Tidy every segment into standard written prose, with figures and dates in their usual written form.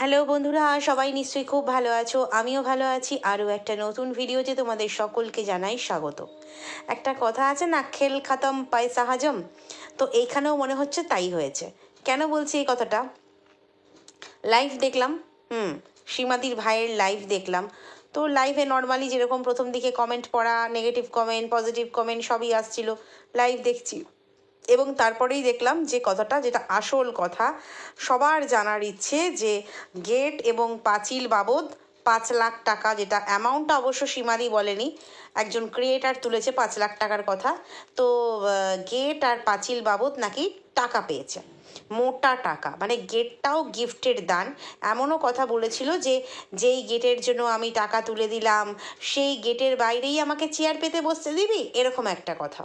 Hello বন্ধুরা, সবাই নিশ্চয়ই খুব ভালো আছো। আমিও ভালো আছি। আরও একটা নতুন ভিডিওতে তোমাদের সকলকে জানাই স্বাগত। একটা কথা আছে না, খেল খতম পয়সা হজম। তো এইখানেও মনে হচ্ছে তাই হয়েছে। কেন বলছি এই কথাটা? লাইভ দেখলাম, সীমাদির ভাইয়ের লাইভ দেখলাম। তো লাইভে নর্মালি যেরকম প্রথম দিকে কমেন্ট পড়া, নেগেটিভ কমেন্ট, পজিটিভ কমেন্ট সবই আসছিল। লাইভ দেখছি এবং তারপরেই দেখলাম যে কথাটা, যেটা আসল কথা সবার জানার ইচ্ছে, যে গেট এবং পাঁচিল বাবদ 5 লাখ টাকা, যেটা অ্যামাউন্টটা অবশ্য সীমাদি বলেনি, একজন ক্রিয়েটার তুলেছে 5 লাখ টাকার কথা। তো গেট আর পাঁচিল বাবদ নাকি টাকা পেয়েছে, মোটা টাকা, মানে গেটটাও গিফটের দান। এমনও কথা বলেছিল যে যেই গেটের জন্য আমি টাকা তুলে দিলাম সেই গেটের বাইরেই আমাকে চেয়ার পেতে বসতে দিবি, এরকম একটা কথা।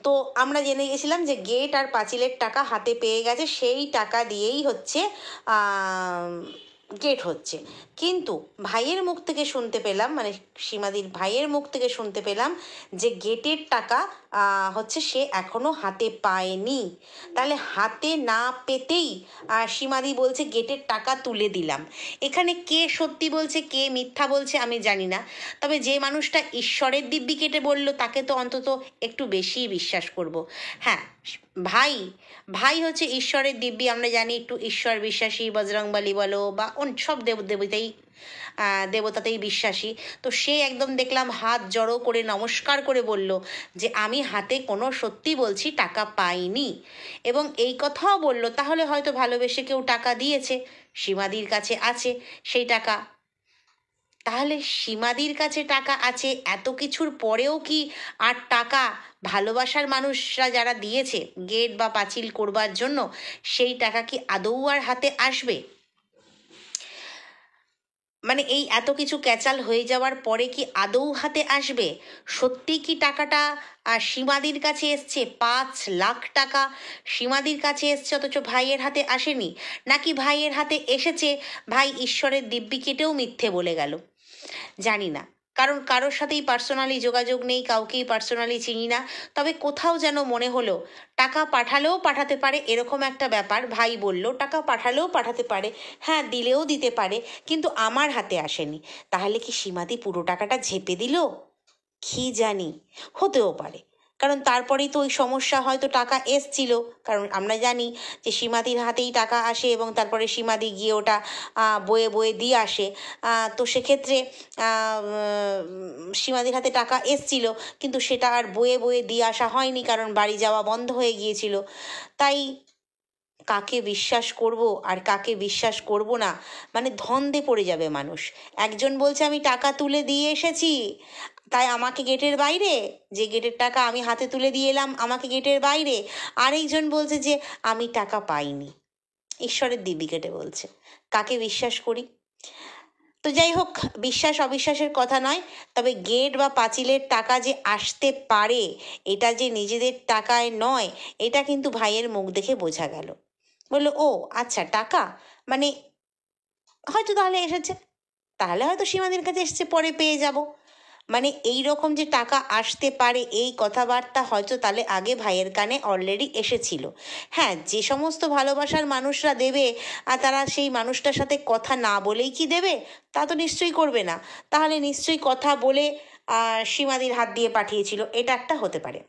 তো আমরা জেনে গেছিলাম যে গেট আর পাঁচিলের টাকা হাতে পেয়ে গেছে, সেই টাকা দিয়েই হচ্ছে গেট হচ্ছে। কিন্তু ভাইয়ের মুখ থেকে শুনতে পেলাম, মানে সীমাদির ভাইয়ের মুখ থেকে শুনতে পেলাম যে গেটের টাকা হচ্ছে সে এখনো হাতে পায়নি। তাহলে হাতে না পেতেই সীমাদি বলছে গেটের টাকা তুলে দিলাম। এখানে কে সত্যি বলছে কে মিথ্যা বলছে আমি জানি না। তবে যে মানুষটা ঈশ্বরের দিব্যি কেটে বললো তাকে তো অন্তত একটু বেশিই বিশ্বাস করব। হ্যাঁ, ভাই ভাই হচ্ছে ঈশ্বরের দিব্যি, আমরা জানি, একটু ঈশ্বর বিশ্বাসী, বজরংবলী বলো বা সব দেবতাতেই বিশ্বাসী। তো সে একদম দেখলাম হাত জড়ো করে নমস্কার করে বলল যে আমি হাতে কোনো, সত্যি বলছি, টাকা পাইনি। এবং এই কথাও বলল তাহলে হয়তো ভালোবেসে কেউ টাকা দিয়েছে, সীমাদির কাছে আছে সেই টাকা। তাহলে সীমাদির কাছে টাকা আছে, এত কিছুর পরেও কি আর টাকা ভালোবাসার মানুষরা যারা দিয়েছে গেট বা পাঁচিল করবার জন্য, সেই টাকা কি আদৌ আর হাতে আসবে? মানে এই এত কিছু ক্যাচাল হয়ে যাওয়ার পরে কি আদৌ হাতে আসবে? সত্যি কি টাকাটা সীমাদির কাছে এসছে? 5 লাখ টাকা সীমাদির কাছে এসছে, অথচ ভাইয়ের হাতে আসেনি? নাকি ভাইয়ের হাতে এসেছে, ভাই ঈশ্বরের দিব্যি কেটেও মিথ্যে বলে গেল? জানি না, কারণ কারোর সাথেই পার্সোনালি যোগাযোগ নেই, কাউকেই পার্সোনালি চিনি না। তবে কোথাও যেন মনে হলো টাকা পাঠালেও পাঠাতে পারে, এরকম একটা ব্যাপার। ভাই বলল টাকা পাঠালেও পাঠাতে পারে, হ্যাঁ দিলেও দিতে পারে, কিন্তু আমার হাতে আসেনি। তাহলে কি সীমাদি পুরো টাকাটা ঝেপে দিল? কি জানি, হতেও পারে। কারণ তারপরেই তো ওই সমস্যা, হয়তো টাকা এসছিল, কারণ আমরা জানি যে সীমাদির হাতেই টাকা আসে এবং তারপরে সীমাদি গিয়ে ওটা বয়ে বয়ে দিয়ে আসে। তো সেক্ষেত্রে সীমাদির হাতে টাকা এসছিল, কিন্তু সেটা আর বয়ে বয়ে দিয়ে আসা হয়নি, কারণ বাড়ি যাওয়া বন্ধ হয়ে গিয়েছিল। তাই কাকে বিশ্বাস করব আর কাকে বিশ্বাস করব না, মানে ধন্দে পড়ে যাবে মানুষ। একজন বলছে আমি টাকা তুলে দিয়ে এসেছি, তাই আমাকে গেটের বাইরে, যে গেটের টাকা আমি হাতে তুলে দিয়ে এলাম আমাকে গেটের বাইরে। আরেকজন বলছে যে আমি টাকা পাইনি, ঈশ্বরের দিব্যি কেটে বলছে। কাকে বিশ্বাস করি? তো যাই হোক, বিশ্বাস অবিশ্বাসের কথা নয়, তবে গেট বা পাঁচিলের টাকা যে আসতে পারে, এটা যে নিজেদের টাকায় নয়, এটা কিন্তু ভাইয়ের মুখ দেখে বোঝা গেল। বললো ও আচ্ছা, টাকা মানে হয়তো তাহলে এসেছে, তাহলে হয়তো সীমাদের কাছে এসেছে, পরে পেয়ে যাব। মানে এই রকম যে টাকা আসতে পারে, এই কথাবার্তা হয়তো তাহলে আগে ভাইয়ের কানে অলরেডি এসেছিল। হ্যাঁ, যে সমস্ত ভালোবাসার মানুষরা দেবে আর তারা সেই মানুষটার সাথে কথা না বলেই কি দেবে? তা তো নিশ্চয়ই করবে না। তাহলে নিশ্চয়ই কথা বলে সীমাদির হাত দিয়ে পাঠিয়েছিল, এটা একটা হতে পারে।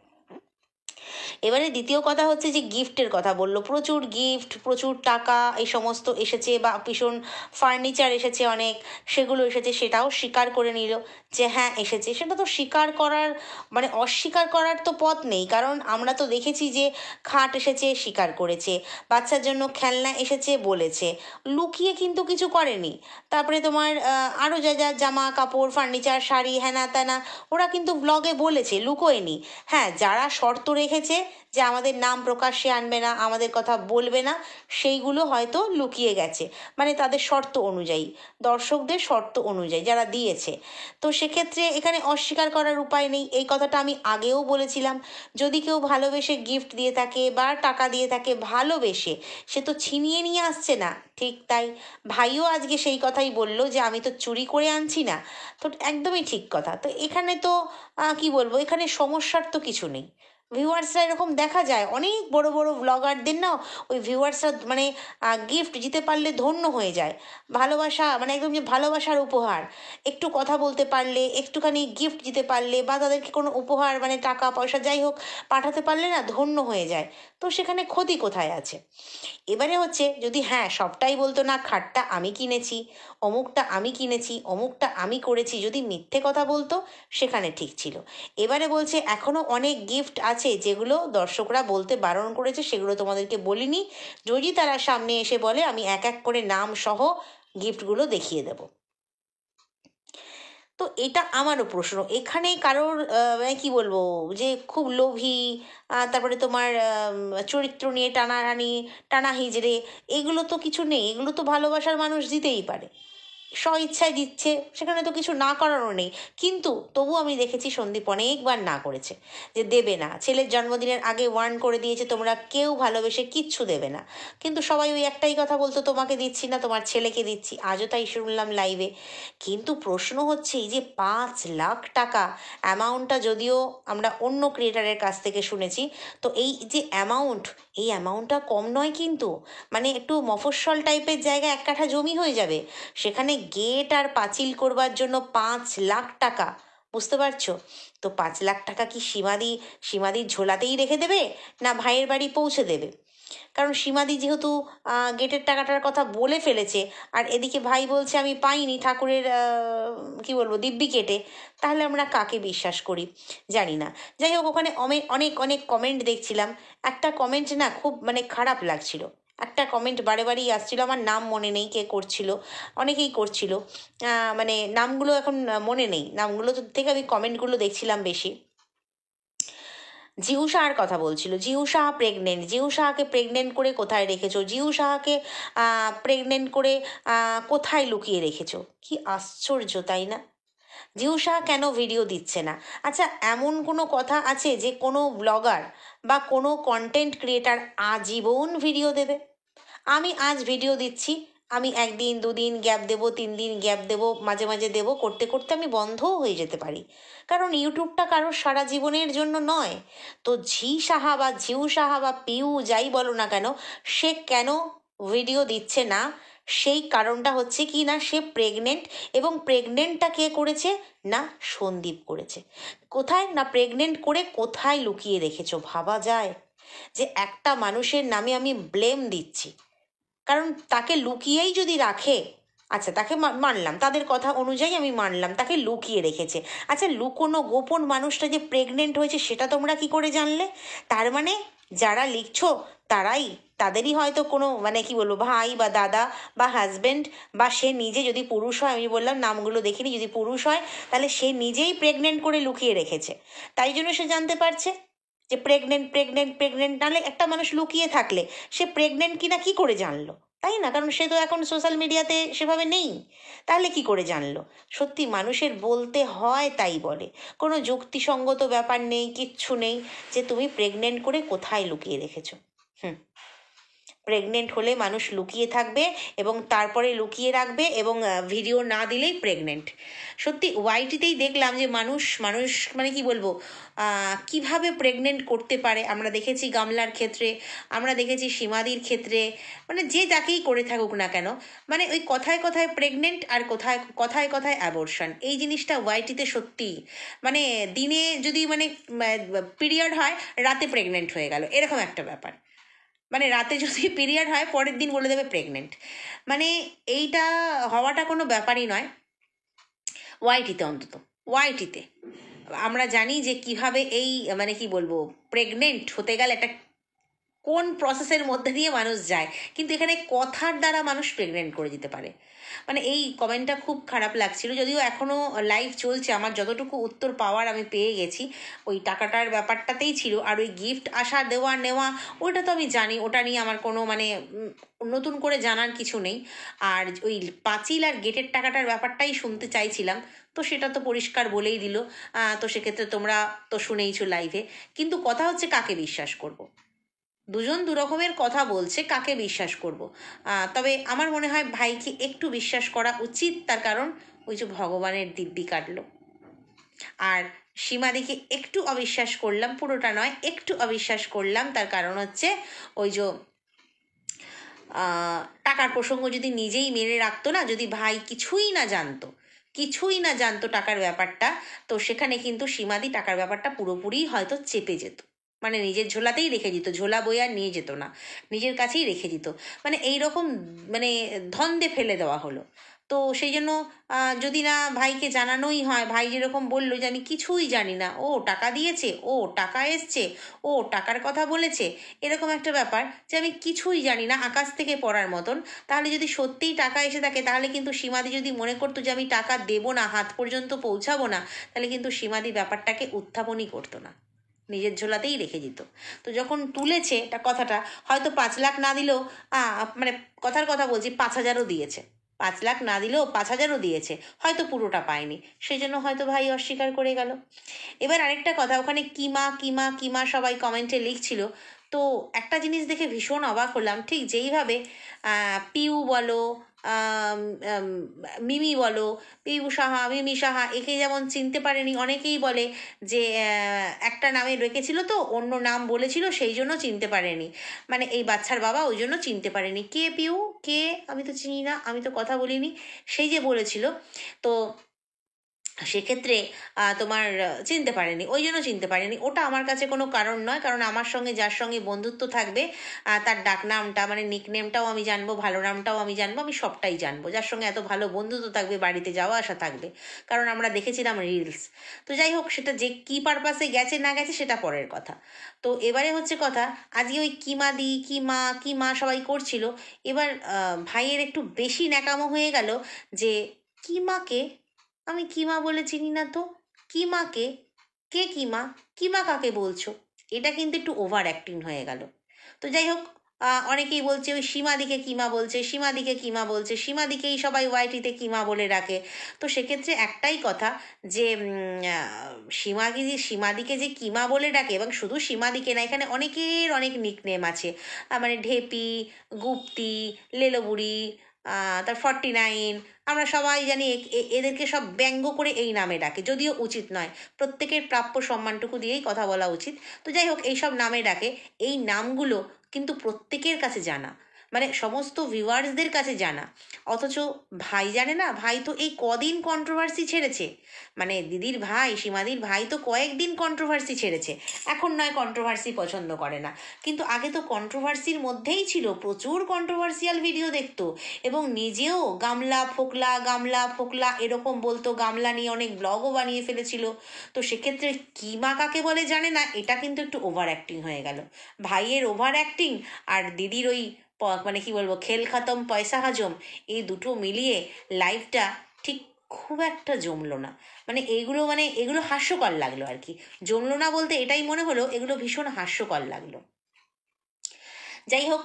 এবারে দ্বিতীয় কথা হচ্ছে যে গিফটের কথা বললো, প্রচুর গিফট, প্রচুর টাকা এই সমস্ত এসেছে, বা ভীষণ ফার্নিচার এসেছে অনেক, সেগুলো এসেছে, সেটাও স্বীকার করে নিল যে হ্যাঁ এসেছে। সেটা তো স্বীকার করার, মানে অস্বীকার করার তো পথ নেই, কারণ আমরা তো দেখেছি যে খাট এসেছে স্বীকার করেছে, বাচ্চার জন্য খেলনা এসেছে বলেছে, লুকিয়ে কিন্তু কিছু করেনি। তারপরে তোমার আরও যা যা জামা কাপড়, ফার্নিচার, শাড়ি, হ্যানা ত্যানা, ওরা কিন্তু ব্লগে বলেছে, লুকোয়নি। হ্যাঁ, যারা শর্ত রেখেছে যে আমাদের নাম প্রকাশ্যে আনবে না, আমাদের কথা বলবে না, সেইগুলো হয়তো লুকিয়ে গেছে, মানে তাদের শর্ত অনুযায়ী, দর্শকদের শর্ত অনুযায়ী যারা দিয়েছে। তো সেক্ষেত্রে এখানে অস্বীকার করার উপায় নেই, এই কথাটা আমি আগেও বলেছিলাম। যদি কেউ ভালোবেসে গিফট দিয়ে থাকে বা টাকা দিয়ে থাকে ভালোবেসে, সে তো ছিনিয়ে নিয়ে আসছে না। ঠিক তাই ভাইও আজকে সেই কথাই বলল যে আমি তো চুরি করে আনছি না। তো একদমই ঠিক কথা। তো এখানে তো কি বলবো, এখানে সমস্যার তো কিছু নেই। ভিউয়ার্সরা এরকম দেখা যায়, অনেক বড় বড় ব্লগারদের না ওই ভিউয়ার্সরা মানে গিফট দিতে পারলে ধন্য হয়ে যায়। ভালোবাসা মানে একদম যে ভালোবাসার উপহার, একটু কথা বলতে পারলে, একটুখানি গিফট দিতে পারলে, বা তাদেরকে কোনো উপহার মানে টাকা পয়সা যাই হোক পাঠাতে পারলে না ধন্য হয়ে যায়। তো সেখানে ক্ষতি কোথায় আছে? এবারে হচ্ছে যদি হ্যাঁ সবটাই বলতো না খাটটা আমি কিনেছি, অমুকটা আমি কিনেছি, অমুকটা আমি করেছি, যদি মিথ্যে কথা বলতো সেখানে ঠিক ছিল। এবারে বলছে এখনও অনেক গিফট আছে যেগুলো দর্শকরা বলতে বারণ করেছে, সেগুলো তোমাদেরকে বলিনি, যদি তারা সামনে এসে বলে আমি এক এক করে নাম সহ গিফটগুলো দেখিয়ে দেব। তো এটা আমারও প্রশ্ন, এখানে কারোর মানে কী বলবো যে খুব লোভী, তারপরে তোমার চরিত্র নিয়ে টানাটানি, টানা হিজড়ে, এগুলো তো কিছু নেই, এগুলো তো ভালোবাসার মানুষ দিতেই পারে, স্ব ইচ্ছায় দিচ্ছে, সেখানে তো কিছু না করারও নেই। কিন্তু তবু আমি দেখেছি সন্দীপ অনেকবার না করেছে যে দেবে না, ছেলের জন্মদিনের আগে ওয়ার্ন করে দিয়েছে তোমরা কেউ ভালোবেসে কিচ্ছু দেবে না, কিন্তু সবাই ওই একটাই কথা বলতো তোমাকে দিচ্ছি না, তোমার ছেলেকে দিচ্ছি, আজও তাই শুনলাম লাইভে। কিন্তু প্রশ্ন হচ্ছে এই যে 5 লাখ টাকা অ্যামাউন্টটা, যদিও আমরা অন্য ক্রিয়েটারের কাছ থেকে শুনেছি, তো এই যে অ্যামাউন্ট, এই অ্যামাউন্টটা কম নয় কিন্তু, মানে একটু মফস্বল টাইপের জায়গায় 1 কাঠা জমি হয়ে যাবে, সেখানে গেট আর পাঁচিল করবার জন্য 5 লাখ টাকা, বুঝতে পারছো? তো 5 লাখ টাকা কি সীমাদির ঝোলাতেই রেখে দেবে, না ভাইয়ের বাড়ি পৌঁছে দেবে? কারণ সীমাদি যেহেতু গেটের টাকাটার কথা বলে ফেলেছে, আর এদিকে ভাই বলছে আমি পাইনি ঠাকুরের কি বলবো দিব্যি কেটে, তাহলে আমরা কাকে বিশ্বাস করি জানি না। যাই হোক, ওখানে অনেক অনেক কমেন্ট দেখছিলাম, একটা কমেন্ট না খুব মানে খারাপ লাগছিল, একটা কমেন্ট বারে বারেই আসছিল, আমার নাম মনে নেই কে করছিল, অনেকেই করছিল, মানে নামগুলো এখন মনে নেই, নামগুলো থেকে আমি কমেন্টগুলো দেখছিলাম বেশি। জিউ সাহার কথা বলছিল, জিউ সাহা প্রেগনেন্ট, জিউ সাহাকে প্রেগনেন্ট করে কোথায় রেখেছো, জিউ সাহাকে প্রেগনেন্ট করে কোথায় লুকিয়ে রেখেছো? কি আশ্চর্য, তাই না? জিউ সাহা কেন ভিডিও দিচ্ছে না? আচ্ছা, এমন কোনো কথা আছে যে কোনো ব্লগার বা কোনো কন্টেন্ট ক্রিয়েটার আজীবন ভিডিও দেবে? আমি আজ ভিডিও দিচ্ছি, আমি 1 দিন 2 দিন গ্যাপ দেবো, 3 দিন গ্যাপ দেবো, মাঝে মাঝে দেবো, করতে করতে আমি বন্ধও হয়ে যেতে পারি, কারণ ইউটিউবটা কারোর সারা জীবনের জন্য নয়। তো ঝি সাহা বা ঝিউ সাহা বা পিউ যাই বলো না কেন, সে কেন ভিডিও দিচ্ছে না? সেই কারণটা হচ্ছে কি না, সে প্রেগনেন্ট, এবং প্রেগনেন্টটা কে করেছে? না সন্দীপ করেছে। কোথায় না প্রেগনেন্ট করে কোথায় লুকিয়ে রেখেছো? ভাবা যায় যে একটা মানুষের নামে আমি ব্লেম দিচ্ছি, কারণ তাকে লুকিয়েই যদি রাখে, আচ্ছা তাকে মানলাম, তাদের কথা অনুযায়ী আমি মানলাম তাকে লুকিয়ে রেখেছে, আচ্ছা লুকোনো গোপন মানুষটা যে প্রেগনেন্ট হয়েছে সেটা তোমরা কি করে জানলে? তার মানে যারা লিখছো তারাই, তাদেরই হয়তো কোনো মানে কি বলবো ভাই বা দাদা বা হাজব্যান্ড, বা সে নিজে যদি পুরুষ হয়, আমি বললাম নামগুলো দেখিনি, যদি পুরুষ হয় তাহলে সে নিজেই প্রেগনেন্ট করে লুকিয়ে রেখেছে, তাই জন্য সে জানতে পারছে যে প্রেগনেন্ট প্রেগনেন্ট প্রেগনেন্ট। নাহলে একটা মানুষ লুকিয়ে থাকলে সে প্রেগনেন্ট কিনা কি করে জানলো? তাই না? কারণ সে তো এখন সোশ্যাল মিডিয়াতে সেভাবে নেই, তাহলে কি করে জানলো? সত্যি মানুষের বলতে হয় তাই বলে, কোনো যুক্তিসঙ্গত ব্যাপার নেই, কিচ্ছু নেই যে তুমি প্রেগনেন্ট করে কোথায় লুকিয়ে রেখেছো। হুম, প্রেগনেন্ট হলে মানুষ লুকিয়ে থাকবে এবং তারপরে লুকিয়ে রাখবে, এবং ভিডিও না দিলেই প্রেগনেন্ট। সত্যি ওয়াইটিতেই দেখলাম যে মানুষ মানুষ মানে কি বলবো কিভাবে প্রেগনেন্ট করতে পারে। আমরা দেখেছি গামলার ক্ষেত্রে, আমরা দেখেছি সীমাদির ক্ষেত্রে, মানে যে যাকেই করে থাকুক না কেন, মানে ওই কথায় কথায় প্রেগনেন্ট আর কোথায় কথায় কথায় অ্যাবর্শন, এই জিনিসটা ওয়াইটিতে সত্যি মানে দিনে যদি মানে পিরিয়ড হয়, রাতে প্রেগনেন্ট হয়ে গেল, এরকম একটা ব্যাপার। মানে রাতে যদি পিরিয়ড হয় পরের দিন বলে দেবে প্রেগনেন্ট, মানে এইটা হওয়াটা কোনো ব্যাপারই নয় ওয়াইটিতে, অন্তত ওয়াইটিতে। আমরা জানি যে কিভাবে এই মানে কি বলবো প্রেগনেন্ট হতে গেলে একটা কোন প্রসেসের মধ্যে দিয়ে মানুষ যায়, কিন্তু এখানে কথার দ্বারা মানুষ প্রেগনেন্ট করে দিতে পারে। মানে এই কমেন্টটা খুব খারাপ লাগছিল, যদিও এখনও লাইভ চলছে, আমার যতটুকু উত্তর পাওয়ার আমি পেয়ে গেছি, ওই টাকাটার ব্যাপারটাতেই ছিল, আর ওই গিফট আসা দেওয়া নেওয়া ওটা তো আমি জানি, ওটা নিয়ে আমার কোনো মানে নতুন করে জানার কিছু নেই। আর ওই পাঁচিল আর গেটের টাকাটার ব্যাপারটাই শুনতে চাইছিলাম, তো সেটা তো পরিষ্কার বলেই দিল। তো সেক্ষেত্রে তোমরা তো শুনেইছো লাইভে, কিন্তু কথা হচ্ছে কাকে বিশ্বাস করব? দুজন দুরকমের কথা বলছে, কাকে বিশ্বাস করব? তবে আমার মনে হয় ভাইকে একটু বিশ্বাস করা উচিত, তার কারণ ওই যে ভগবানের দিব্যি কাটলো। আর সীমাদিকে একটু অবিশ্বাস করলাম, পুরোটা নয়, একটু অবিশ্বাস করলাম। তার কারণ হচ্ছে ওই যে টাকার প্রসঙ্গ যদি নিজেই মেনে রাখতো না, যদি ভাই কিছুই না জানতো টাকার ব্যাপারটা, তো সেখানে কিন্তু সীমাদি টাকার ব্যাপারটা পুরোপুরি হয়তো চেপে যেত, মানে নিজের ঝোলাতেই রেখে দিত, ঝোলা বই আর নিয়ে যেত না, নিজের কাছেই রেখে দিত। মানে এইরকম মানে ধন্দে ফেলে দেওয়া হলো। তো সেই জন্য যদি না ভাইকে জানানোই হয়, ভাই যেরকম বললো যে আমি কিছুই জানি না, ও টাকা দিয়েছে, ও টাকা এসছে, ও টাকার কথা বলেছে, এরকম একটা ব্যাপার যে আমি কিছুই জানি না, আকাশ থেকে পড়ার মতন, তাহলে যদি সত্যিই টাকা এসে থাকে, তাহলে কিন্তু সীমাদি যদি মনে করতো যে আমি টাকা দেবো না, হাত পর্যন্ত পৌঁছাবো না, তাহলে কিন্তু সীমাদি ব্যাপারটাকে উত্থাপনই করতো না, নিজের ঝোলাতেই রেখে দিত। তো যখন তুলেছে এটা কথাটা, হয়তো 5 লাখ না দিলেও মানে কথার কথা বলছি, 5,000ও দিয়েছে, 5 লাখ না দিলেও 5,000ও দিয়েছে, হয়তো পুরোটা পায়নি, সেই জন্য হয়তো ভাই অস্বীকার করে গেল। এবার আরেকটা কথা, ওখানে কিমা কিমা কিমা সবাই কমেন্টে লিখছিল, তো একটা জিনিস দেখে ভীষণ অবাক হলাম, ঠিক যেইভাবে পিউ বলো, মিমি বলো, পিউ সাহা, মিমি সাহা, একে যেমন চিনতে পারেনি, অনেকেই বলে যে একটা নামে রেখেছিল তো অন্য নাম বলেছিল সেই জন্য চিনতে পারেনি, মানে এই বাচ্চার বাবা ওই জন্য চিনতে পারেনি, কে পিউ, কে, আমি তো চিনি না, আমি তো কথা বলিনি, সেই যে বলেছিল, তো সেক্ষেত্রে তোমার চিনতে পারেনি, ওই জন্য চিনতে পারেনি। ওটা আমার কাছে কোনো কারণ নয়, কারণ আমার সঙ্গে যার সঙ্গে বন্ধুত্ব থাকবে তার ডাকনামটা মানে নিকনেমটাও আমি জানবো, ভালো নামটাও আমি জানবো, আমি সবটাই জানবো, যার সঙ্গে এত ভালো বন্ধুত্ব থাকবে, বাড়িতে যাওয়া আসা থাকবে, কারণ আমরা দেখেছিলাম রিলস। তো যাই হোক, সেটা যে কী পারপাসে গেছে না গেছে সেটা পরের কথা। তো এবারে হচ্ছে কথা, আজকে ওই কিমাদি কিমা কিমা সবাই করছিল, এবার ভাইয়ের একটু বেশি ন্যাকামো হয়ে গেল যে কিমাকে আমি কিমা বলে চিনি না তো, কিমাকে, কে কিমা, কিমা কাকে বলছো, এটা কিন্তু একটু ওভার অ্যাক্টিং হয়ে গেল। তো যাই হোক, অনেকেই বলছে ওই সীমাদিকে কিমা বলছে, সীমাদিকে কিমা বলছে, সীমাদিকেই সবাই ওয়াইটিতে কিমা বলে রাখে। তো সেক্ষেত্রে একটাই কথা যে সীমাদিকে যে কিমা বলে ডাকে, এবং শুধু সীমাদিকে না, এখানে অনেকের অনেক নিকনেম আছে, মানে ঢেপি, গুপ্তি, লেলোবুড়ি, তার 49, আমরা সবাই জানি এদেরকে সব ব্যঙ্গ করে এই নামে ডাকে, যদিও উচিত নয়, প্রত্যেকের প্রাপ্য সম্মানটুকু দিয়েই কথা বলা উচিত। তো যাই হোক, এইসব নামে ডাকে, এই নামগুলো কিন্তু প্রত্যেকের কাছে জানা, মানে সমস্ত ভিউয়ার্সদের কাছে জানা, অথচ ভাই জানে না। ভাই তো এই কদিন কন্ট্রোভার্সি ছেড়েছে, মানে দিদির ভাই, সীমাদির ভাই তো কয়েকদিন কন্ট্রোভার্সি ছেড়েছে, এখন নয় কন্ট্রোভার্সি পছন্দ করে না, কিন্তু আগে তো কন্ট্রোভার্সির মধ্যেই ছিল, প্রচুর কন্ট্রোভার্সিয়াল ভিডিও দেখতো, এবং নিজেও গামলা ফোকলা এরকম বলতো, গামলা নিয়ে অনেক ব্লগও বানিয়ে ফেলেছিল। তো সেক্ষেত্রে কিমা কাকে বলে জানে না, এটা কিন্তু একটু ওভার অ্যাক্টিং হয়ে গেল, ভাইয়ের ওভার অ্যাক্টিং আর দিদির ওই মানে কি বলবো, খেল খতম পয়সা হাজম, এই দুটো মিলিয়ে লাইফটা ঠিক খুব একটা জমলো না, মানে এগুলো হাস্যকর লাগলো আর কি, জমলো না বলতে এটাই মনে হলো, এগুলো ভীষণ হাস্যকর লাগলো। যাই হোক,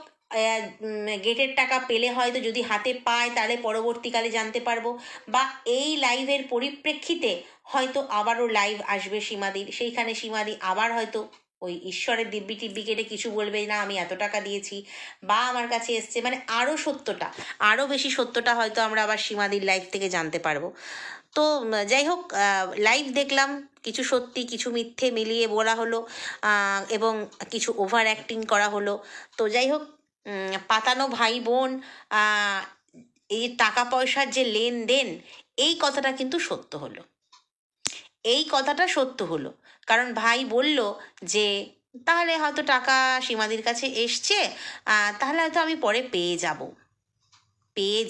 গেটের টাকা পেলে হয়তো যদি হাতে পায় তাহলে পরবর্তীকালে জানতে পারবো, বা এই লাইভের পরিপ্রেক্ষিতে হয়তো আবারও লাইভ আসবে সীমাদির, সেইখানে সীমাদি আবার হয়তো ওই ঈশ্বরের দিব্যি টিব্বি কেটে কিছু বলবে না, আমি এত টাকা দিয়েছি বা আমার কাছে এসছে, মানে আরও সত্যটা, আরও বেশি সত্যটা হয়তো আমরা আবার সীমাদির লাইভ থেকে জানতে পারবো। তো যাই হোক, লাইভ দেখলাম, কিছু সত্যি কিছু মিথ্যে মিলিয়ে বলা হলো, এবং কিছু ওভার অ্যাক্টিং করা হলো। তো যাই হোক, পাতানো ভাই বোন, এই টাকা পয়সার যে লেনদেন, এই কথাটা কিন্তু সত্য হলো, এই কথাটা সত্য হলো, কারণ ভাই বলল যে তাহলে হয়তো টাকা সীমাদির কাছে এসছে, তাহলে হয়তো আমি পরে পেয়ে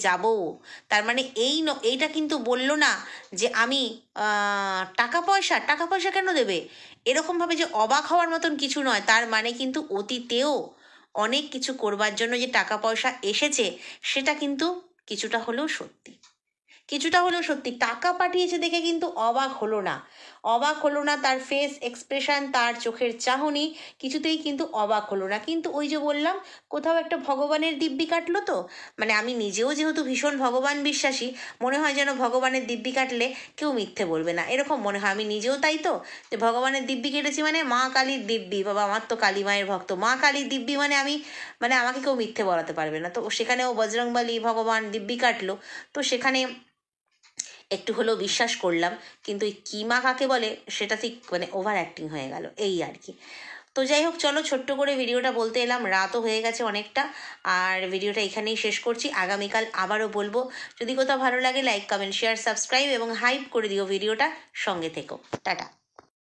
যাব, তার মানে এইটা কিন্তু বলল না যে আমি টাকা পয়সা কেন দেবে, এরকমভাবে যে অবাক হওয়ার মতন কিছু নয়, তার মানে কিন্তু অতীতেও অনেক কিছু করবার জন্য যে টাকা পয়সা এসেছে, সেটা কিন্তু কিছুটা হলেও সত্যি, টাকা পাঠিয়েছে দেখে কিন্তু অবাক হলো না, তার ফেস এক্সপ্রেশন, তার চোখের চাহনি, কিছুতেই কিন্তু অবাক হলো না। কিন্তু ওই যে বললাম, কোথাও একটা ভগবানের দিব্যি কাটলো তো, মানে আমি নিজেও যেহেতু ভীষণ ভগবান বিশ্বাসী, মনে হয় যেন ভগবানের দিব্যি কাটলে কেউ মিথ্যে বলবে না, এরকম মনে হয়, আমি নিজেও তাই তো, যে ভগবানের দিব্যি কেটেছি মানে মা কালীর দিব্যি, বাবা আমার তো কালী মায়ের ভক্ত, মা কালীর দিব্যি মানে আমাকে কেউ মিথ্যে বলাতে পারবে না। তো সেখানেও বজরংবলী ভগবান দিব্যি কাটলো, তো সেখানে একটু হলেও বিশ্বাস করলাম, কিন্তু এই কিমা কাকে বলে সেটা ঠিক মানে ওভার অ্যাক্টিং হয়ে গেল, এই আর কি। তো যাই হোক, চলো ছোট্ট করে ভিডিওটা বলতে এলাম, রাতও হয়ে গেছে অনেকটা, আর ভিডিওটা এখানেই শেষ করছি। আগামীকাল আবারও বলবো। যদি কোথাও ভালো লাগে লাইক কমেন্ট শেয়ার সাবস্ক্রাইব এবং হাইপ করে দিও ভিডিওটা, সঙ্গে থেকো। টাটা।